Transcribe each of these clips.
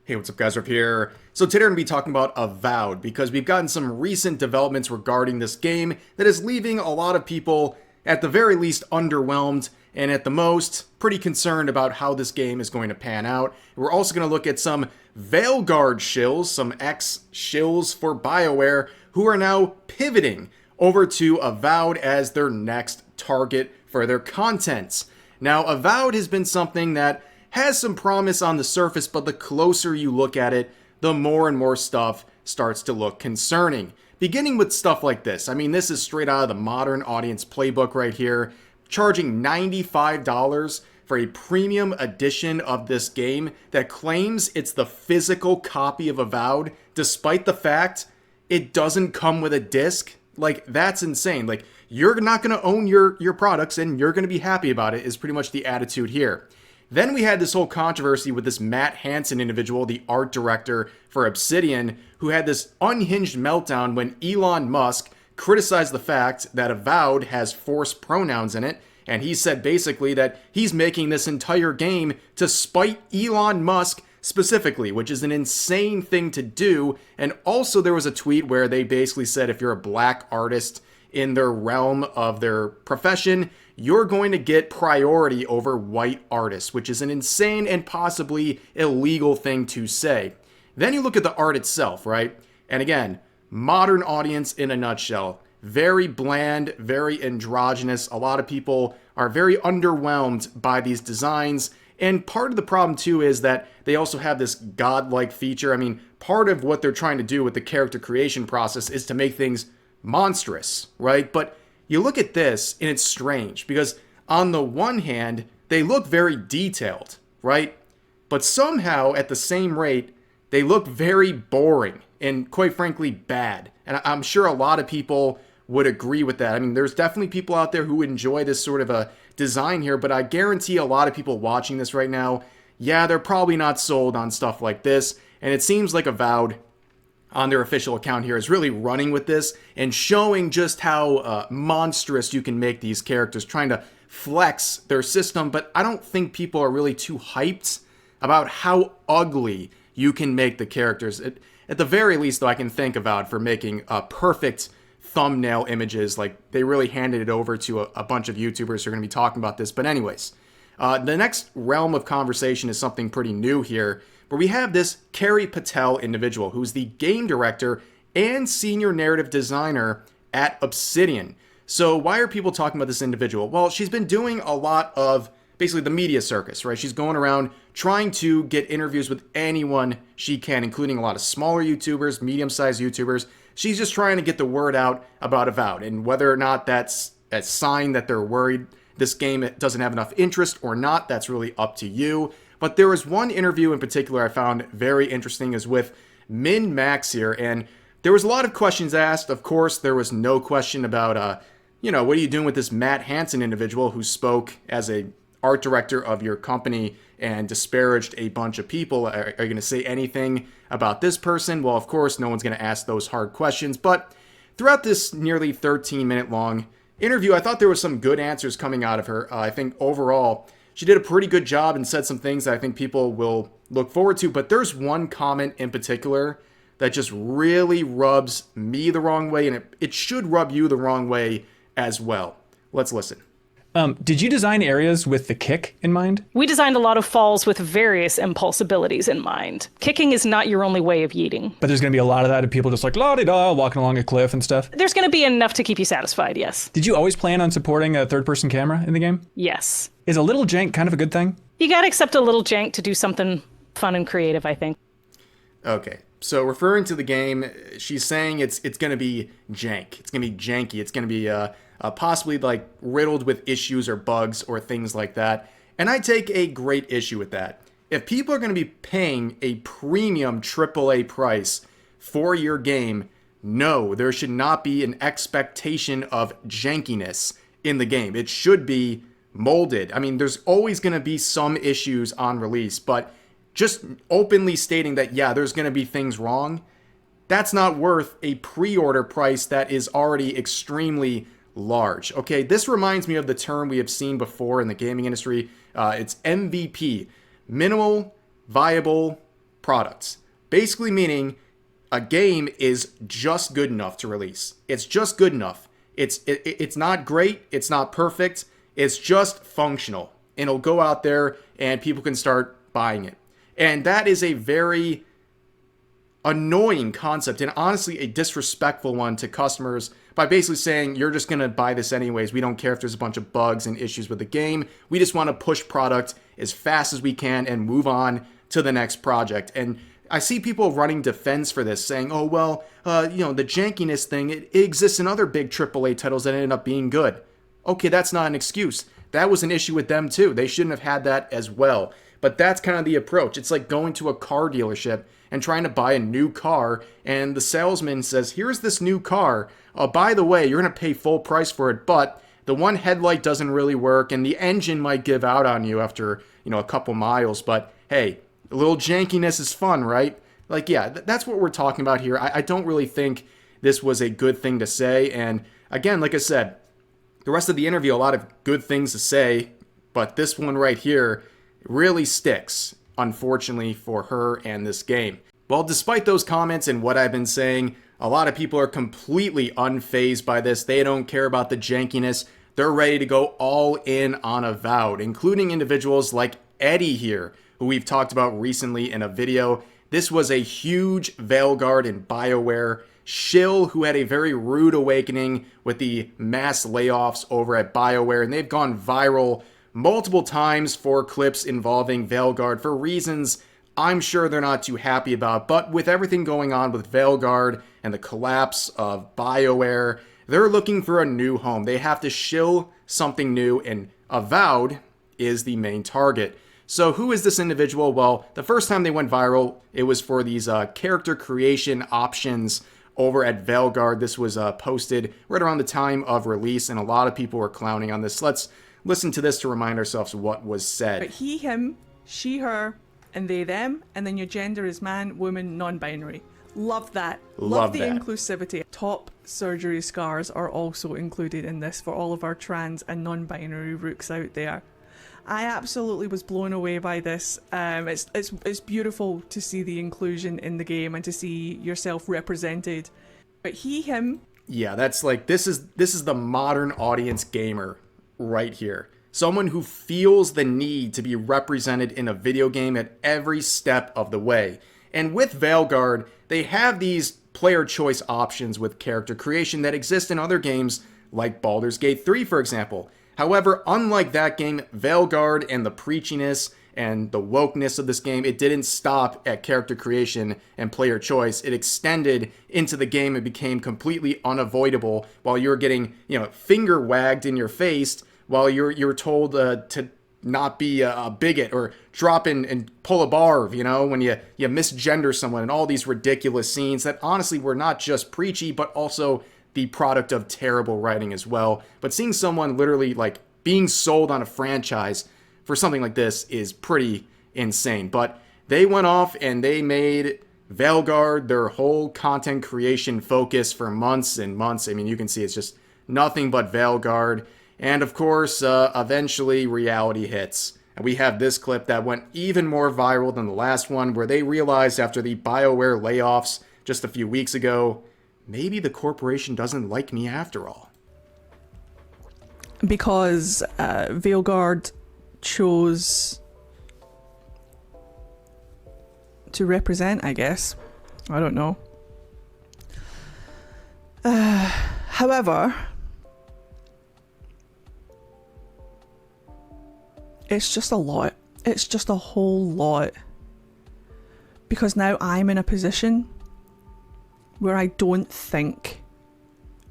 Hey, what's up guys, Riff here. So today we're going to be talking about Avowed because we've gotten some recent developments regarding this game that is leaving a lot of people at the very least underwhelmed and at the most pretty concerned about how this game is going to pan out. We're also going to look at some Veilguard shills, some ex-shills for BioWare who are now pivoting over to Avowed as their next target for their content. Now, Avowed has been something that has some promise on the surface, but the closer you look at it, the more and more stuff starts to look concerning. Beginning with stuff like this. I mean, this is straight out of the modern audience playbook right here. Charging $95 for a premium edition of this game that claims it's the physical copy of Avowed, despite the fact it doesn't come with a disc. Like, that's insane. Like, you're not going to own your products and you're going to be happy about it is pretty much the attitude here. Then we had this whole controversy with this Matt Hansen individual, the art director for Obsidian, who had this unhinged meltdown when Elon Musk criticized the fact that Avowed has forced pronouns in it, and he said basically that he's making this entire game to spite Elon Musk specifically, which is an insane thing to do. And also there was a tweet where they basically said if you're a black artist in their realm of their profession, you're going to get priority over white artists, which is an insane and possibly illegal thing to say. Then you look at the art itself, right? And again, modern audience in a nutshell. Very bland, very androgynous. A lot of people are very underwhelmed by these designs. And part of the problem too is that they also have this godlike feature. I mean, part of what they're trying to do with the character creation process is to make things monstrous, right? But you look at this and it's strange because on the one hand, they look very detailed, right? But somehow at the same rate, they look very boring and quite frankly bad. And I'm sure a lot of people would agree with that. I mean, there's definitely people out there who enjoy this sort of a design here, but I guarantee a lot of people watching this right now, yeah, they're probably not sold on stuff like this. And it seems like Avowed on their official account here is really running with this and showing just how monstrous you can make these characters, trying to flex their system. But I don't think people are really too hyped about how ugly you can make the characters. At the very least, though, I can thank Avowed for making perfect thumbnail images. Like, they really handed it over to a bunch of YouTubers who are going to be talking about this. But anyways, the next realm of conversation is something pretty new here, where we have this Carrie Patel individual, who's the game director and senior narrative designer at Obsidian. So why are people talking about this individual? Well, she's been doing a lot of basically the media circus, right? She's going around trying to get interviews with anyone she can, including a lot of smaller YouTubers, medium-sized YouTubers. She's just trying to get the word out about Avowed, and whether or not that's a sign that they're worried this game doesn't have enough interest or not, that's really up to you. But there was one interview in particular I found very interesting, is with Min Max here, and there was a lot of questions asked. Of course, there was no question about, what are you doing with this Matt Hansen individual who spoke as a art director of your company and disparaged a bunch of people? Are you going to say anything about this person? Well, of course, no one's going to ask those hard questions. But throughout this nearly 13-minute long interview, I thought there was some good answers coming out of her. I think overall, she did a pretty good job and said some things that I think people will look forward to. But there's one comment in particular that just really rubs me the wrong way, and it should rub you the wrong way as well. Let's listen. Did you design areas with the kick in mind? We designed a lot of falls with various impulse abilities in mind. Kicking is not your only way of yeeting. But there's going to be a lot of that of people just like la-di-da, walking along a cliff and stuff. There's going to be enough to keep you satisfied, yes. Did you always plan on supporting a third-person camera in the game? Yes. Is a little jank kind of a good thing? You gotta accept a little jank to do something fun and creative, I think. Okay, so referring to the game, she's saying it's going to be jank. It's going to be janky. It's going to be possibly like riddled with issues or bugs or things like that. And I take a great issue with that. If people are going to be paying a premium AAA price for your game, no, there should not be an expectation of jankiness in the game. It should be molded. I mean, there's always going to be some issues on release, but just openly stating that, yeah, there's going to be things wrong, that's not worth a pre-order price that is already extremely large. Okay, this reminds me of the term we have seen before in the gaming industry. It's MVP, minimal viable products. Basically meaning a game is just good enough to release. It's just good enough. It's not great. It's not perfect. It's just functional. And it'll go out there and people can start buying it. And that is a very annoying concept and honestly a disrespectful one to customers by basically saying, you're just going to buy this anyways. We don't care if there's a bunch of bugs and issues with the game. We just want to push product as fast as we can and move on to the next project. And I see people running defense for this saying, oh, well, the jankiness thing, it exists in other big AAA titles that ended up being good. Okay, that's not an excuse. That was an issue with them too. They shouldn't have had that as well. But that's kind of the approach. It's like going to a car dealership and trying to buy a new car, and the salesman says, here's this new car. By the way, you're going to pay full price for it, but the one headlight doesn't really work, and the engine might give out on you after, a couple miles. But hey, a little jankiness is fun, right? Like, yeah, that's what we're talking about here. I don't really think this was a good thing to say. And again, like I said, the rest of the interview, a lot of good things to say, but this one right here really sticks, unfortunately, for her and this game. Well, despite those comments and what I've been saying, a lot of people are completely unfazed by this. They don't care about the jankiness. They're ready to go all in on Avowed, including individuals like Eddie here, who we've talked about recently in a video. This was a huge Veilguard in BioWare. Shill, who had a very rude awakening with the mass layoffs over at BioWare, and they've gone viral multiple times for clips involving Veilguard for reasons I'm sure they're not too happy about. But with everything going on with Veilguard and the collapse of BioWare, they're looking for a new home. They have to shill something new, and Avowed is the main target. So who is this individual? Well, the first time they went viral, it was for these character creation options over at Veilguard. This was posted right around the time of release, and a lot of people were clowning on this. Let's listen to this to remind ourselves what was said. But he, him, she, her, and they, them, and then your gender is man, woman, non-binary. Love that. Love the that. Inclusivity. Top surgery scars are also included in this for all of our trans and non-binary rooks out there. I absolutely was blown away by this. It's beautiful to see the inclusion in the game and to see yourself represented. But he, him. Yeah, that's like, this is the modern audience gamer right here. Someone who feels the need to be represented in a video game at every step of the way. And with Veilguard, they have these player choice options with character creation that exist in other games like Baldur's Gate 3, for example. However, unlike that game, Veilguard and the preachiness and the wokeness of this game, it didn't stop at character creation and player choice. It extended into the game and became completely unavoidable while you're getting, finger wagged in your face while you're told to not be a bigot or drop in and pull a barb, when you misgender someone, and all these ridiculous scenes that honestly were not just preachy, but also the product of terrible writing as well. But seeing someone literally like being sold on a franchise for something like this is pretty insane. But they went off and they made Veilguard their whole content creation focus for months and months. I mean, you can see it's just nothing but Veilguard. And of course, eventually reality hits. And we have this clip that went even more viral than the last one, where they realized after the BioWare layoffs just a few weeks ago, maybe the corporation doesn't like me after all. Because Veilguard chose to represent, I guess. I don't know. However, it's just a lot. It's just a whole lot. Because now I'm in a position where I don't think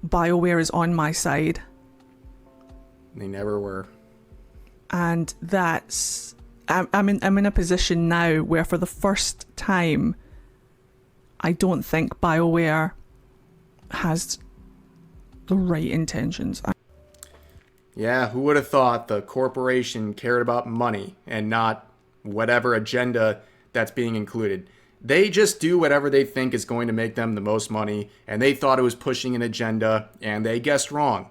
BioWare is on my side. They never were. And that's... I'm in a position now where for the first time, I don't think BioWare has the right intentions. Yeah, who would have thought the corporation cared about money and not whatever agenda that's being included? They just do whatever they think is going to make them the most money, and they thought it was pushing an agenda, and they guessed wrong.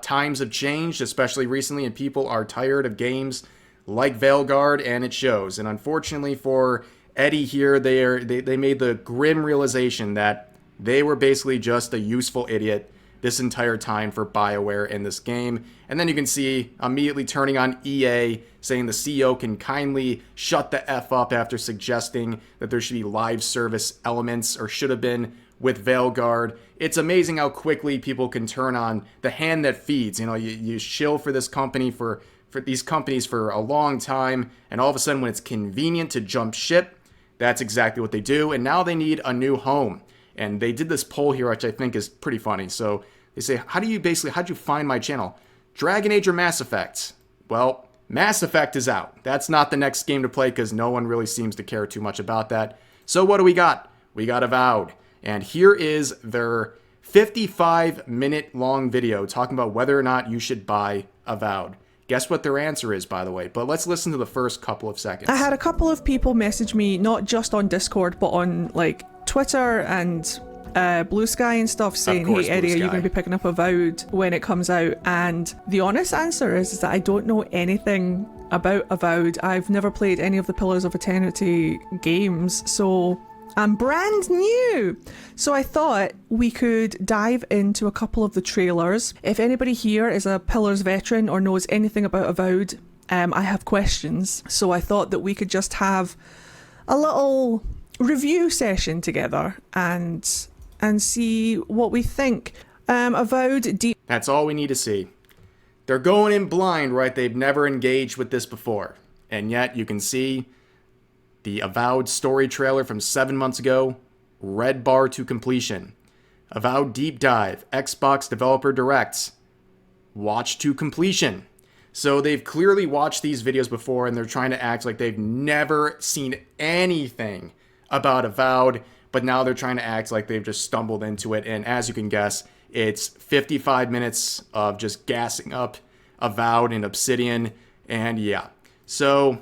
Times have changed, especially recently, and people are tired of games like Veilguard, and it shows. And unfortunately for Eddie here, they made the grim realization that they were basically just a useful idiot this entire time for BioWare in this game. And then you can see immediately turning on EA, saying the CEO can kindly shut the F up after suggesting that there should be live service elements, or should have been, with Veilguard. It's amazing how quickly people can turn on the hand that feeds. You know, you shill for this company, for these companies for a long time, and all of a sudden when it's convenient to jump ship, that's exactly what they do. And now they need a new home. And they did this poll here, which I think is pretty funny. So they say, how'd you find my channel? Dragon Age or Mass Effect? Well, Mass Effect is out. That's not the next game to play because no one really seems to care too much about that. So what do we got? We got Avowed. And here is their 55-minute long video talking about whether or not you should buy Avowed. Guess what their answer is, by the way. But let's listen to the first couple of seconds. I had a couple of people message me, not just on Discord, but on like Twitter and Blue Sky and stuff, saying, hey Eddie, are you going to be picking up Avowed when it comes out? And the honest answer is that I don't know anything about Avowed. I've never played any of the Pillars of Eternity games, so I'm brand new. So I thought we could dive into a couple of the trailers. If anybody here is a Pillars veteran or knows anything about Avowed, I have questions. So I thought that we could just have a little review session together and see what we think. Avowed deep. That's all we need to see. They're going in blind, right? They've never engaged with this before. And yet you can see the Avowed story trailer from 7 months ago, red bar to completion. Avowed Deep Dive, Xbox Developer Directs, watch to completion. So they've clearly watched these videos before and they're trying to act like they've never seen anything about Avowed, but now they're trying to act like they've just stumbled into it. And as you can guess, it's 55 minutes of just gassing up Avowed and Obsidian. And yeah, so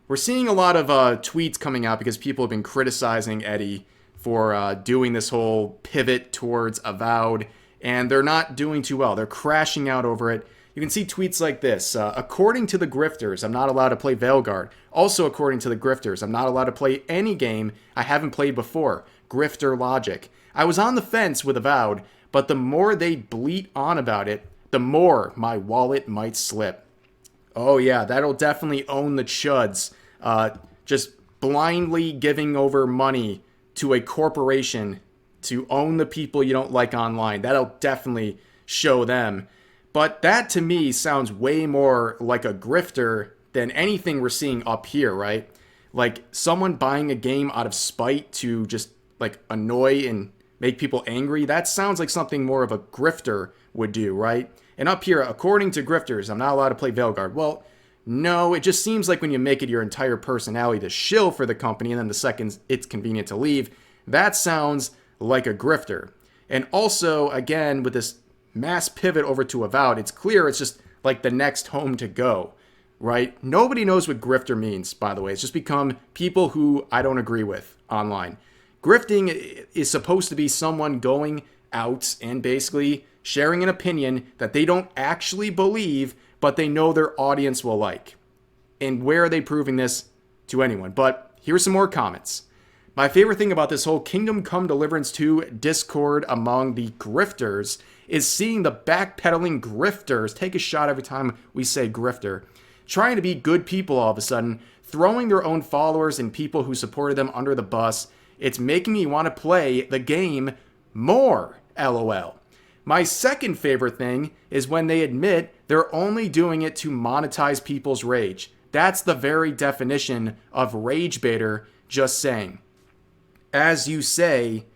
we're seeing a lot of tweets coming out because people have been criticizing Eddie for doing this whole pivot towards Avowed, and they're not doing too well. They're crashing out over it. You can see tweets like this. According to the Grifters, I'm not allowed to play Veilguard. Also, according to the Grifters, I'm not allowed to play any game I haven't played before. Grifter logic. I was on the fence with Avowed, but the more they bleat on about it, the more my wallet might slip. Oh yeah, that'll definitely own the chuds. Just blindly giving over money to a corporation to own the people you don't like online. That'll definitely show them. But that to me sounds way more like a grifter than anything we're seeing up here, right? Like someone buying a game out of spite to just like annoy and make people angry. That sounds like something more of a grifter would do, right? And up here, according to Grifters, I'm not allowed to play Veilguard. Well, no, it just seems like when you make it your entire personality to shill for the company and then the second it's convenient to leave, that sounds like a grifter. And also, again, with this mass pivot over to Avowed, it's clear it's just like the next home to go, right? Nobody knows what grifter means, by the way. It's just become people who I don't agree with online. Grifting is supposed to be someone going out and basically sharing an opinion that they don't actually believe, but they know their audience will like. And where are they proving this to anyone? But here's some more comments. My favorite thing about this whole Kingdom Come Deliverance 2 discord among the grifters is seeing the backpedaling grifters take a shot every time we say grifter, trying to be good people all of a sudden, throwing their own followers and people who supported them under the bus. It's making me want to play the game more, LOL. My second favorite thing is when they admit they're only doing it to monetize people's rage. That's the very definition of rage baiter, just saying. As you say,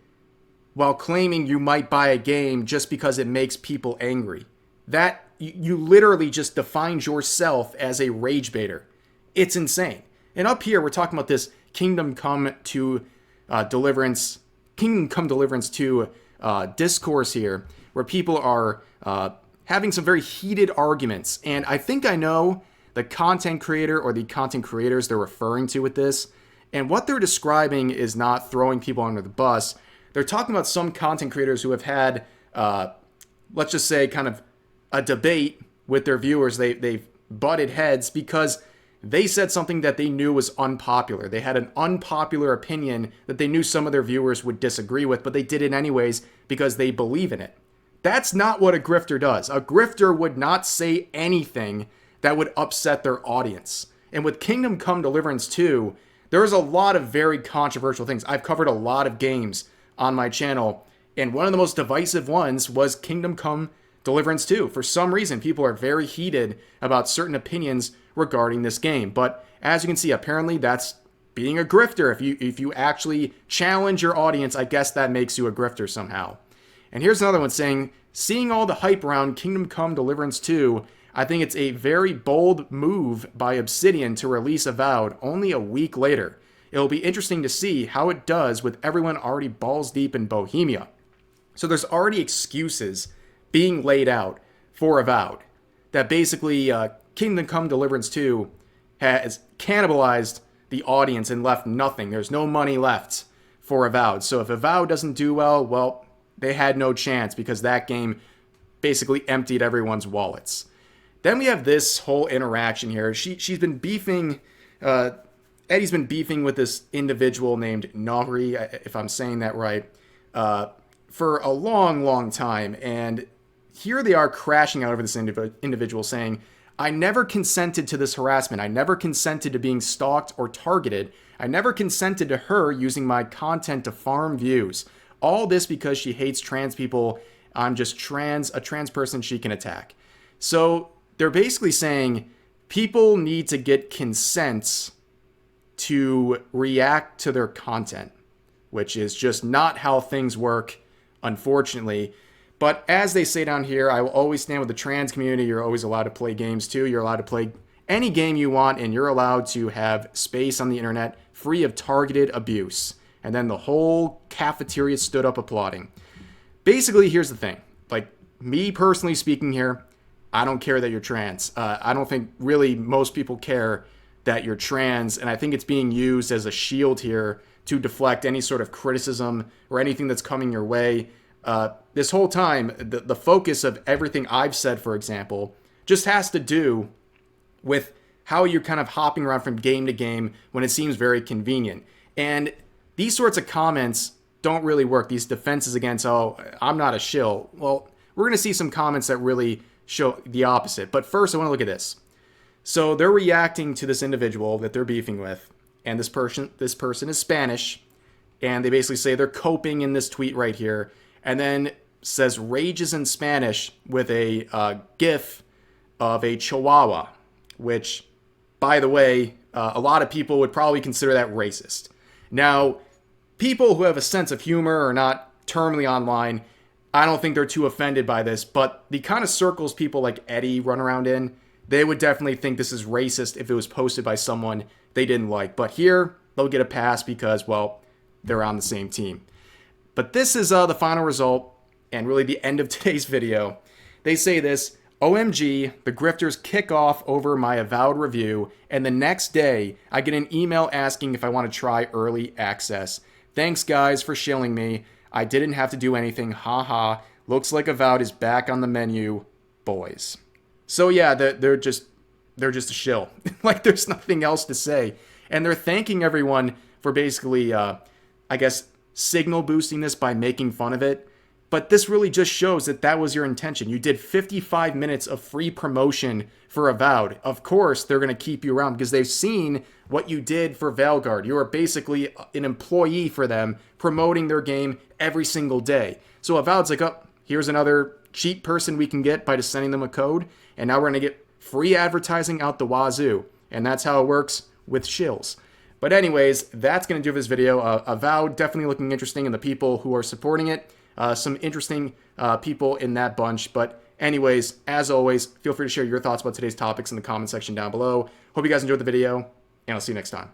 while claiming you might buy a game just because it makes people angry. That, you literally just defined yourself as a rage baiter. It's insane. And up here, we're talking about this Kingdom Come Deliverance 2 discourse here, where people are having some very heated arguments. And I think I know the content creator or the content creators they're referring to with this. And what they're describing is not throwing people under the bus. They're talking about some content creators who have had, let's just say, kind of a debate with their viewers. They've butted heads because they said something that they knew was unpopular. They had an unpopular opinion that they knew some of their viewers would disagree with, but they did it anyways because they believe in it. That's not what a grifter does. A grifter would not say anything that would upset their audience. And with Kingdom Come Deliverance 2, there's a lot of very controversial things. I've covered a lot of games on my channel, and one of the most divisive ones was Kingdom Come Deliverance 2. For some reason, people are very heated about certain opinions regarding this game. But as you can see, apparently that's being a grifter. If you actually challenge your audience, I guess that makes you a grifter somehow. And here's another one saying, seeing all the hype around Kingdom Come Deliverance 2, I think it's a very bold move by Obsidian to release Avowed only a week later. It'll be interesting to see how it does with everyone already balls deep in Bohemia. So there's already excuses being laid out for Avowed. That basically Kingdom Come Deliverance 2 has cannibalized the audience and left nothing. There's no money left for Avowed. So if Avowed doesn't do well, well, they had no chance because that game basically emptied everyone's wallets. Then we have this whole interaction here. She's been beefing, Eddie's been beefing with this individual named Nahri, if I'm saying that right, for a long, long time. And here they are crashing out over this individual saying, I never consented to this harassment. I never consented to being stalked or targeted. I never consented to her using my content to farm views. All this because she hates trans people. I'm just a trans person she can attack. So they're basically saying people need to get consent to react to their content, which is just not how things work, unfortunately. But as they say down here, I will always stand with the trans community. You're always allowed to play games too. You're allowed to play any game you want, and you're allowed to have space on the internet free of targeted abuse. And then the whole cafeteria stood up applauding. Basically, here's the thing. Like, me personally speaking here, I don't care that you're trans. I don't think really most people care that you're trans, and I think it's being used as a shield here to deflect any sort of criticism or anything that's coming your way. This whole time, the focus of everything I've said, for example, just has to do with how you're kind of hopping around from game to game when it seems very convenient. And these sorts of comments don't really work. These defenses against, oh, I'm not a shill. Well, we're going to see some comments that really show the opposite. But first, I want to look at this. So they're reacting to this individual that they're beefing with, and this person is Spanish, and they basically say they're coping in this tweet right here, and then says rages in Spanish with a gif of a chihuahua, which, by the way, a lot of people would probably consider that racist. Now, people who have a sense of humor are not terminally online. I don't think they're too offended by this, but the kind of circles people like Eddie run around in, they would definitely think this is racist if it was posted by someone they didn't like. But here, they'll get a pass because, well, they're on the same team. But this is the final result, and really the end of today's video. They say this, OMG, the grifters kick off over my Avowed review, and the next day, I get an email asking if I want to try early access. Thanks, guys, for shilling me. I didn't have to do anything, haha. Looks like Avowed is back on the menu, boys. So yeah, they're just a shill. Like, there's nothing else to say. And they're thanking everyone for basically, I guess, signal boosting this by making fun of it. But this really just shows that that was your intention. You did 55 minutes of free promotion for Avowed. Of course, they're going to keep you around because they've seen what you did for Veilguard. You are basically an employee for them, promoting their game every single day. So Avowed's like, oh, here's another cheap person we can get by just sending them a code. And now we're going to get free advertising out the wazoo. And that's how it works with shills. But anyways, that's going to do for this video. Avowed definitely looking interesting, and the people who are supporting it, some interesting people in that bunch. But anyways, as always, feel free to share your thoughts about today's topics in the comment section down below. Hope you guys enjoyed the video, and I'll see you next time.